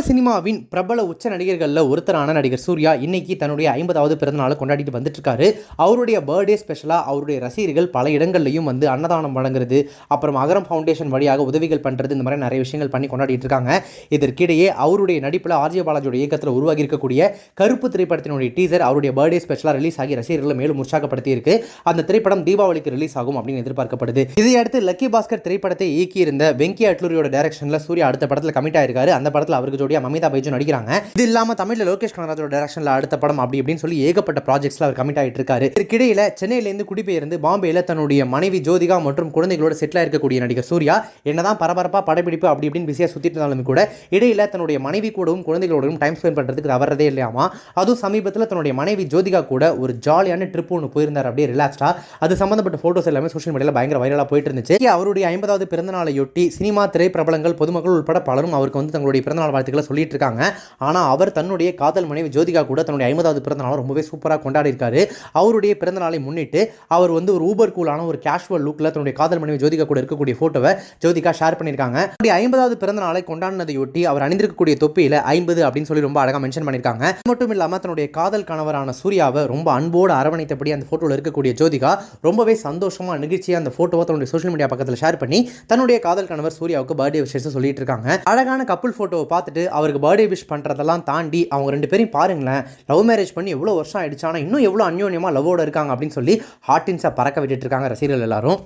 சினிமாவின் பிரபல உச்ச நடிகர்களில் ஒருத்தரான நடிகர் சூர்யா இன்னைக்கு தன்னுடைய 50வது பிறந்தநாளை கொண்டாடிட்டு வந்துட்டு இருக்காரு. அவருடைய பர்த்டே ஸ்பெஷலாக அவருடைய ரசிகர்கள் பல இடங்கள்லையும் வந்து அன்னதானம் வழங்குறது, அப்புறம் அகரம் ஃபவுண்டேஷன் வழியாக உதவிகள் பண்ணுறது, இந்த மாதிரி நிறைய விஷயங்கள் பண்ணி கொண்டாடிட்டு இருக்காங்க. இதற்கிடையே அவருடைய நடிப்பில் ஆர்ஜே பாலாஜியோட இயக்கத்தில் உருவாகி இருக்கக்கூடிய கருப்பு திரைப்படத்தினுடைய டீசர் அவருடைய பர்த்டே ஸ்பெஷலாக ரிலீஸ் ஆகி ரசிகர்களை மேலும் உற்சாகப்படுத்தி இருக்கு. அந்த திரைப்படம் தீபாவளிக்கு ரிலீஸ் ஆகும் அப்படின்னு எதிர்பார்க்கப்படுது. இதையடுத்து லக்கி பாஸ்கர் திரைப்படத்தை இயக்கியிருந்த வெங்கி அட்லூரியோட டைரக்ஷனில் சூர்யா அடுத்த படத்தில் கமிட் ஆயிருக்காரு. அந்த படத்தில் அவருக்கு மமிதா பைஜு நடிக்கிறாங்க. இது இல்லாம தமிழ்ல லோகேஷ் கனகராஜோட டைரக்ஷன்ல அடுத்த படம் அப்படி இப்படின்னு சொல்லி ஏகப்பட்ட ப்ராஜெக்ட்ஸ்ல அவர் கமிட் ஆயிட்டு இருக்காரு. இதற்கிடையில சென்னையில இருந்து குடிபெயர்ந்து பாம்பேல தன்னுடைய மனைவி ஜோதிகா மற்றும் குழந்தைகளோட செட்டில் இருக்கக்கூடிய நடிகர் சூர்யா என்னதான் பரபரப்பா படப்பிடிப்பு அப்படி இப்படின்னு பிஸியா சுத்திட்டு இருந்தாலும் கூட இடையில தன்னுடைய மனைவி கூடவும் குழந்தைகளோடும் டைம் ஸ்பெண்ட் பண்றதுக்கு தவறதே இல்லையாமா. அதுவும் சமீபத்தில் தன்னுடைய மனைவி ஜோதிகா கூட ஒரு ஜாலியான ட்ரிப் ஒன்று போயிருந்தார், அப்படியே ரிலாக்ஸ்டா. அது சம்பந்தப்பட்ட போட்டோஸ் எல்லாமே சோஷியல் மீடியால பயங்கர வைரலா போயிட்டு இருந்துச்சு. அவருடைய 50வது பிறந்தநாளையொட்டி சினிமா திரைப்பிரபலங்கள் பொதுமக்கள் உட்பட பலரும் அவருக்கு வந்து தங்களுடைய பிறந்தநாள் வாழ்த்துக்களை சொல்லிட்டு இருக்காங்க. ஆனால் அவர் தன்னுடைய காதல் மனைவி ஜோதிகா கூட தன்னுடைய 50வது பிறந்தநாளை ரொம்பவே சூப்பராக கொண்டாடி இருக்காரு. அவருடைய பிறந்தநாளை முன்னிட்டு அவர் வந்து ஒரு ஊபர் கூலான ஒரு கேஷுவல் லுக்கில் தன்னுடைய காதல் மனைவி ஜோதிகா கூட இருக்கக்கூடிய போட்டோவை ஜோதிகா ஷேர் பண்ணியிருக்காங்க. 50வது பிறந்தநாளை கொண்டாடினதையொட்டி அவர் அணிந்திருக்கக்கூடிய தொப்பியில் 50 அப்படின்னு சொல்லி ரொம்ப அழகாக மென்ஷன் பண்ணியிருக்காங்க. மட்டும் இல்லாமல் தன்னுடைய காதல் கணவரான சூர்யாவை ரொம்ப அன்போடு அரவணைத்தபடி அந்த போட்டோவில் இருக்கக்கூடிய ஜோதிகா ரொம்பவே சந்தோஷமாக நிகழ்ச்சியாக அந்த போட்டோவை தன்னுடைய சோஷியல் மீடியா பக்கத்தில் ஷேர் பண்ணி தன்னுடைய காதல் கணவர் சூர்யாவுக்கு பர்த்டே விஷயத்தை சொல்லிட்டு இருக்காங்க. அழகான கப்புள் போட்டோவை பார்த்துட்டு அவருக்கு பர்த்டே விஷ் பண்ணுறதெல்லாம் தாண்டி அவங்க ரெண்டு பேரும் பாருங்களேன், லவ் மேரேஜ் பண்ணி எவ்வளோ வருஷம் ஆயிடுச்சு, ஆனால் இன்னும் எவ்வளோ அந்யோன்யமாக லவ்வோட இருக்காங்க அப்படின்னு சொல்லி ஹார்டின்ஸை பறக்க விட்டுட்டு இருக்காங்க ரசிகர்கள் எல்லாரும்.